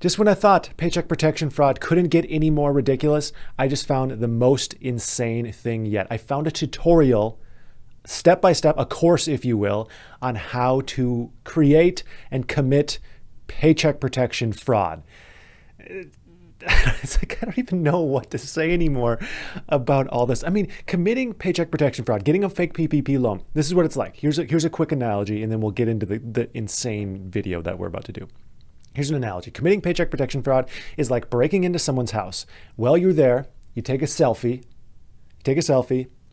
Just when I thought paycheck protection fraud couldn't get any more ridiculous, I just found the most insane thing yet. I found a tutorial, step by step, a course, if you will, on how to create and commit paycheck protection fraud. It's like, I don't even know what to say anymore about all this. I mean, committing paycheck protection fraud, getting a fake PPP loan, this is what it's like. Here's a quick analogy, and then we'll get into the insane video that we're about to do. Here's an analogy. Committing paycheck protection fraud is like breaking into someone's house. While you're there, you take a selfie,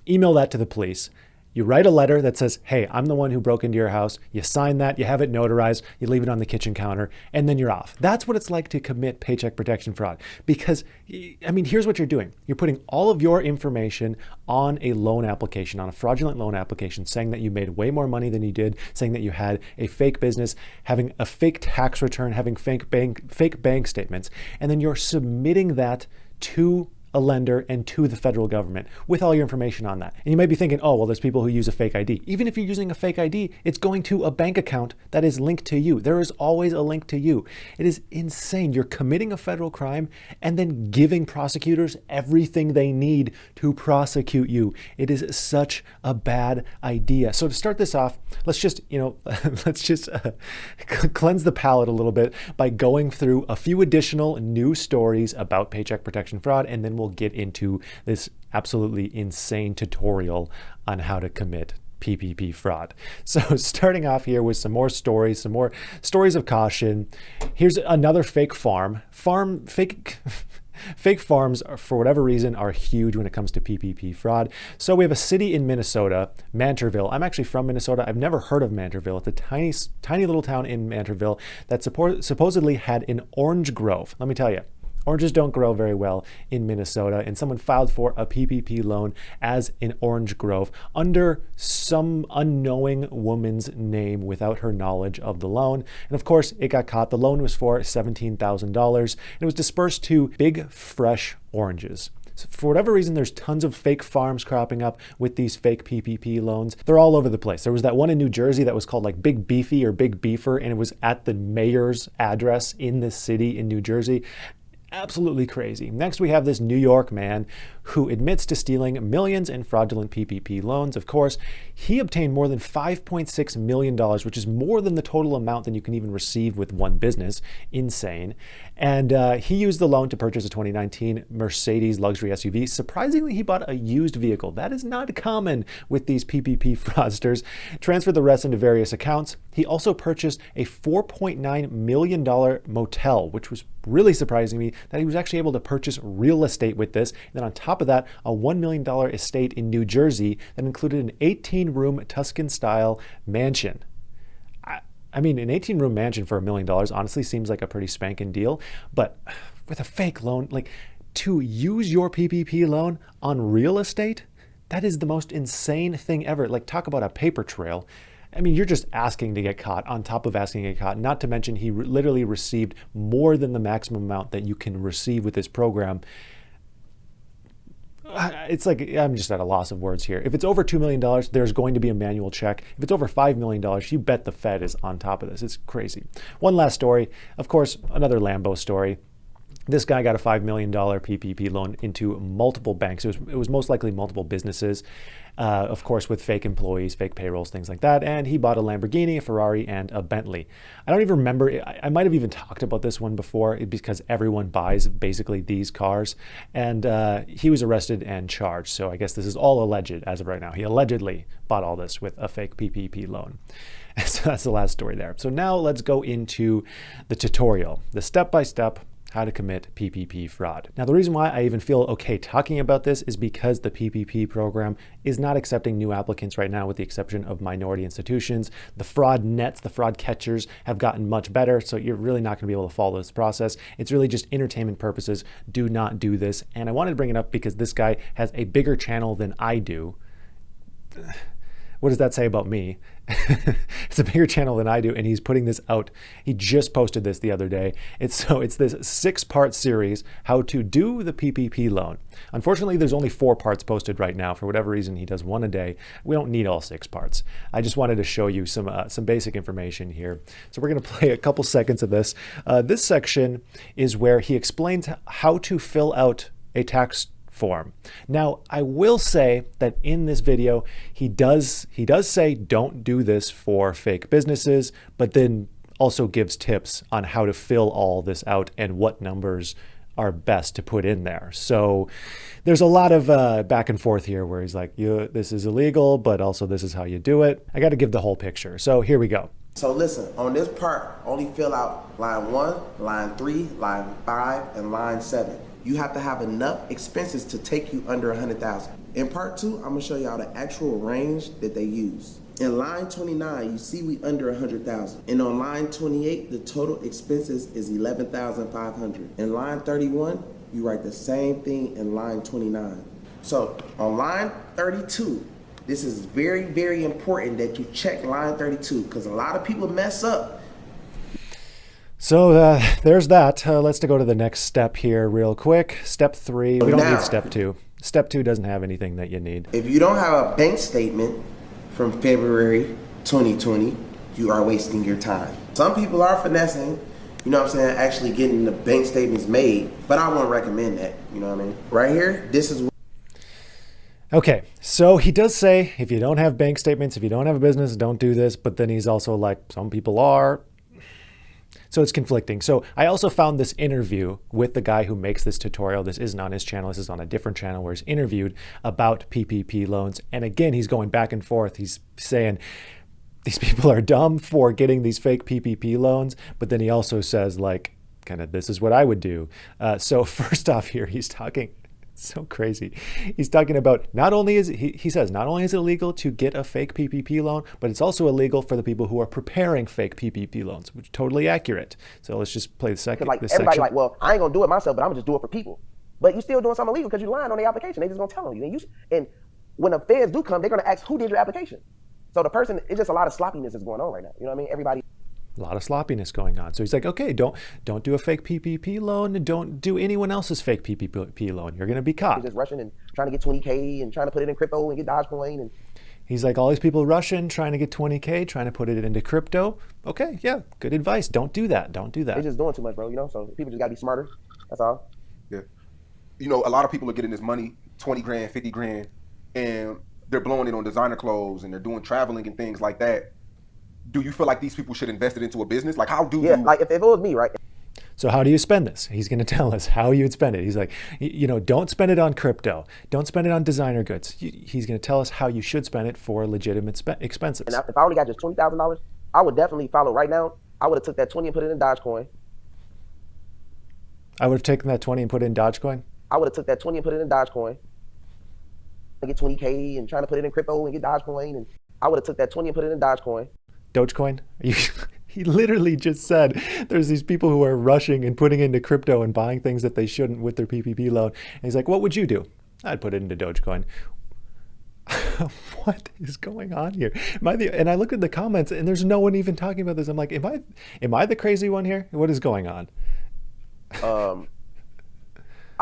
email that to the police. You write a letter that says, hey, I'm the one who broke into your house. You sign that, you have it notarized, you leave it on the kitchen counter, and then you're off. That's what it's like to commit paycheck protection fraud. Because, I mean, here's what you're doing. You're putting all of your information on a loan application, on a fraudulent loan application, saying that you made way more money than you did, saying that you had a fake business, having a fake tax return, having fake bank statements, and then you're submitting that to a lender and to the federal government with all your information on that. And you might be thinking, oh, well, there's people who use a fake ID. Even if you're using a fake ID, it's going to a bank account that is linked to you. There is always a link to you. It is insane. You're committing a federal crime and then giving prosecutors everything they need to prosecute you. It is such a bad idea. So to start this off, let's just cleanse the palate a little bit by going through a few additional news stories about paycheck protection fraud, and then we'll get into this absolutely insane tutorial on how to commit PPP fraud. So starting off here with some more stories of caution. Here's another fake farm. Fake farms, for whatever reason, are huge when it comes to PPP fraud. So we have a city in Minnesota, Mantorville. I'm actually from Minnesota. I've never heard of Mantorville. It's a tiny little town in Mantorville that supposedly had an orange grove. Let me tell you, oranges don't grow very well in Minnesota, and someone filed for a PPP loan as an orange grove under some unknowing woman's name without her knowledge of the loan. And of course, it got caught. The loan was for $17,000, and it was dispersed to Big Fresh Oranges. So for whatever reason, there's tons of fake farms cropping up with these fake PPP loans. They're all over the place. There was that one in New Jersey that was called like Big Beefy or Big Beefer, and it was at the mayor's address in this city in New Jersey. Absolutely crazy. Next, we have this New York man who admits to stealing millions in fraudulent PPP loans. Of course, he obtained more than $5.6 million, which is more than the total amount that you can even receive with one business. Insane. And he used the loan to purchase a 2019 Mercedes luxury SUV. Surprisingly, he bought a used vehicle. That is not common with these PPP fraudsters. Transferred the rest into various accounts. He also purchased a $4.9 million motel, which was really surprising me that he was actually able to purchase real estate with this. And then on top of that, a $1 million estate in New Jersey that included an 18-room Tuscan-style mansion. I mean, an 18-room mansion for $1 million honestly seems like a pretty spanking deal, but with a fake loan, like to use your PPP loan on real estate, that is the most insane thing ever. Like, talk about a paper trail. I mean, you're just asking to get caught on top of asking to get caught. Not to mention, he literally received more than the maximum amount that you can receive with this program. It's like, I'm just at a loss of words here. If it's over $2 million, there's going to be a manual check. If it's over $5 million, you bet the Fed is on top of this. It's crazy. One last story. Of course, another Lambo story. This guy got a $5 million PPP loan into multiple banks. It was most likely multiple businesses, of course, with fake employees, fake payrolls, things like that. And he bought a Lamborghini, a Ferrari, and a Bentley. I don't even remember. I might have even talked about this one before because everyone buys basically these cars. And he was arrested and charged. So I guess this is all alleged as of right now. He allegedly bought all this with a fake PPP loan. So that's the last story there. So now let's go into the tutorial, the step-by-step how to commit PPP fraud. Now, the reason why I even feel okay talking about this is because the PPP program is not accepting new applicants right now, with the exception of minority institutions. The fraud nets, the fraud catchers have gotten much better, so you're really not gonna be able to follow this process. It's really just entertainment purposes. Do not do this. And I wanted to bring it up because this guy has a bigger channel than I do. what does that say about me? It's a bigger channel than I do, and he's putting this out. He just posted this the other day. It's this 6-part series, how to do the PPP loan. Unfortunately, there's only 4 parts posted right now. For whatever reason, he does 1 a day. We don't need all 6 parts. I just wanted to show you some basic information here. So we're going to play a couple seconds of this. This section is where he explains how to fill out a tax form. Now, I will say that in this video, he does say don't do this for fake businesses, but then also gives tips on how to fill all this out and what numbers are best to put in there. So there's a lot of back and forth here where he's like, this is illegal, but also this is how you do it. I got to give the whole picture. So here we go. So listen, on this part, only fill out line 1, line 3, line 5, and line 7. You have to have enough expenses to take you under 100,000. In part 2, I'm gonna show y'all the actual range that they use. In line 29, you see we under 100,000. And on line 28, the total expenses is 11,500. In line 31, you write the same thing in line 29. So on line 32, this is very, very important that you check line 32 because a lot of people mess up. So there's that. Let's go to the next step here real quick. Step 3, we don't need step 2. Step 2 doesn't have anything that you need. If you don't have a bank statement from February 2020, you are wasting your time. Some people are finessing, you know what I'm saying, actually getting the bank statements made, but I won't recommend that, you know what I mean? Right here, this is Okay, so he does say if you don't have bank statements, if you don't have a business, don't do this, but then he's also like, some people are. So it's conflicting. So I also found this interview with the guy who makes this tutorial. This isn't on his channel. This is on a different channel where he's interviewed about PPP loans. And again, he's going back and forth. He's saying these people are dumb for getting these fake PPP loans. But then he also says like, kind of, this is what I would do. So first off here, he's talking. So crazy. He's talking about not only is he says not only is it illegal to get a fake PPP loan, but it's also illegal for the people who are preparing fake PPP loans, which is totally accurate. So let's just play the second. Like everybody like, well, I ain't gonna do it myself, but I'm gonna just do it for people. But you're still doing something illegal because you're lying on the application. They just gonna tell on you. And when the feds do come, they're gonna ask who did your application. So the person, it's just a lot of sloppiness is going on right now. You know what I mean? Everybody. A lot of sloppiness going on. So he's like, okay, don't do a fake PPP loan and don't do anyone else's fake PPP loan. You're going to be caught. You're just rushing and trying to get 20K and trying to put it in crypto and get Dogecoin. And he's like, all these people rushing, trying to get 20K, trying to put it into crypto. Okay, yeah, good advice. Don't do that. Don't do that. They're just doing too much, bro. You know, so people just got to be smarter. That's all. Yeah. You know, a lot of people are getting this money, 20 grand, 50 grand, and they're blowing it on designer clothes and they're doing traveling and things like that. Do you feel like these people should invest it into a business? Like, how do you? Like if it was me, right? So how do you spend this? He's going to tell us how you would spend it. He's like, you know, don't spend it on crypto. Don't spend it on designer goods. He's going to tell us how you should spend it for legitimate expenses. And if I only got just $20,000, I would definitely follow right now. I would have took that 20 and put it in Dogecoin. I would have taken that 20 and put it in Dogecoin? I would have took that 20 and put it in Dogecoin. I get 20K and trying to put it in crypto and get Dogecoin. And I would have took that 20 and put it in Dogecoin. Dogecoin? He literally just said there's these people who are rushing and putting into crypto and buying things that they shouldn't with their PPP loan. And he's like, what would you do? I'd put it into Dogecoin. What is going on here? And I look at the comments and there's no one even talking about this. I'm like, am I the crazy one here? What is going on? I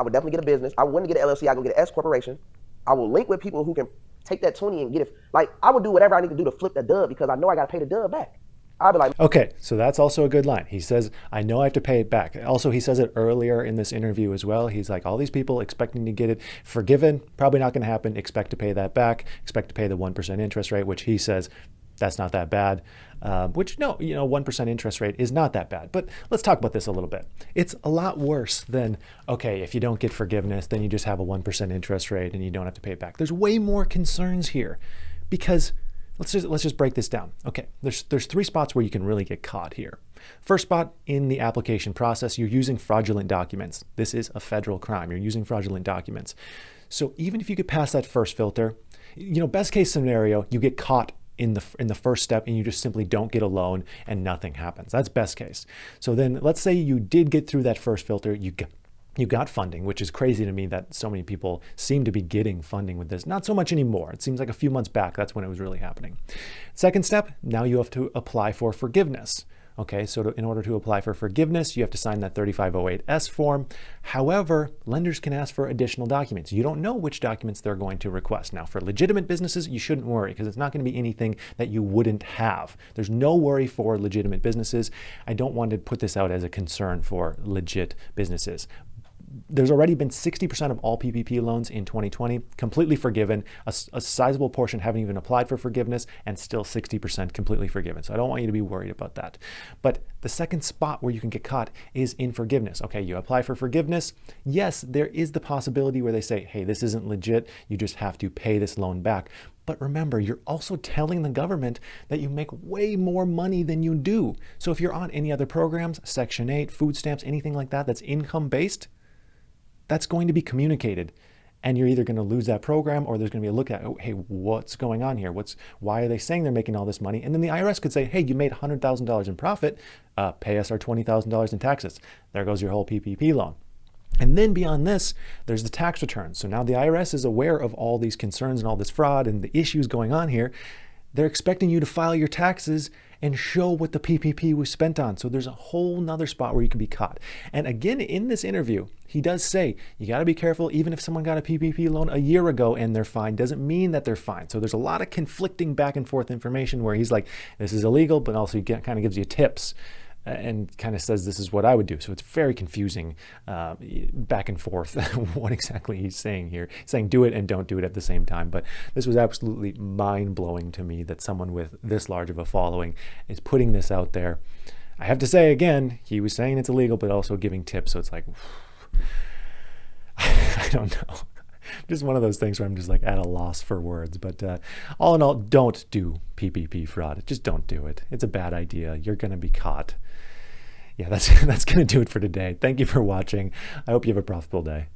would definitely get a business. I wouldn't get an LLC. I would get an S corporation. I will link with people who can take that 20 and get it. Like, I would do whatever I need to do to flip the dub because I know I got to pay the dub back. I'd be like, okay, so that's also a good line. He says, I know I have to pay it back. Also, he says it earlier in this interview as well. He's like, all these people expecting to get it forgiven, probably not going to happen. Expect to pay that back. Expect to pay the 1% interest rate, which he says that's not that bad. Which, no, 1% interest rate is not that bad. But let's talk about this a little bit. It's a lot worse than, okay, if you don't get forgiveness, then you just have a 1% interest rate and you don't have to pay it back. There's way more concerns here because let's just break this down. Okay, there's 3 spots where you can really get caught here. First spot, in the application process, you're using fraudulent documents. This is a federal crime. You're using fraudulent documents. So even if you get past that first filter, best case scenario, you get caught in the first step and you just simply don't get a loan and nothing happens. That's best case. So then let's say you did get through that first filter, you You got funding, which is crazy to me that so many people seem to be getting funding with this. Not so much anymore. It seems like a few months back, that's when it was really happening. Second step, now you have to apply for forgiveness. Okay, so in order to apply for forgiveness, you have to sign that 3508S form. However, lenders can ask for additional documents. You don't know which documents they're going to request. Now, for legitimate businesses, you shouldn't worry because it's not going to be anything that you wouldn't have. There's no worry for legitimate businesses. I don't want to put this out as a concern for legit businesses. There's already been 60% of all PPP loans in 2020 completely forgiven. A sizable portion haven't even applied for forgiveness, and still 60% completely forgiven. So I don't want you to be worried about that. But the second spot where you can get caught is in forgiveness. Okay, you apply for forgiveness. Yes, there is the possibility where they say, hey, this isn't legit. You just have to pay this loan back. But remember, you're also telling the government that you make way more money than you do. So if you're on any other programs, Section 8, food stamps, anything like that, that's income-based, that's going to be communicated, and you're either going to lose that program or there's going to be a look at, oh, hey, what's going on here? Why are they saying they're making all this money? And then the IRS could say, hey, you made $100,000 in profit, pay us our $20,000 in taxes. There goes your whole PPP loan. And then beyond this, there's the tax returns. So now the IRS is aware of all these concerns and all this fraud and the issues going on here. They're expecting you to file your taxes and show what the PPP was spent on. So there's a whole nother spot where you can be caught. And again, in this interview, he does say, you gotta be careful, even if someone got a PPP loan a year ago and they're fine, doesn't mean that they're fine. So there's a lot of conflicting back and forth information where he's like, this is illegal, but also he kind of gives you tips and kind of says, this is what I would do. So it's very confusing back and forth what exactly he's saying here. He's saying do it and don't do it at the same time. But this was absolutely mind-blowing to me that someone with this large of a following is putting this out there. I have to say, again, he was saying it's illegal, but also giving tips. So it's like, I don't know. Just one of those things where I'm just like at a loss for words. But all in all, don't do PPP fraud. Just don't do it. It's a bad idea. You're going to be caught. Yeah, that's going to do it for today. Thank you for watching. I hope you have a profitable day.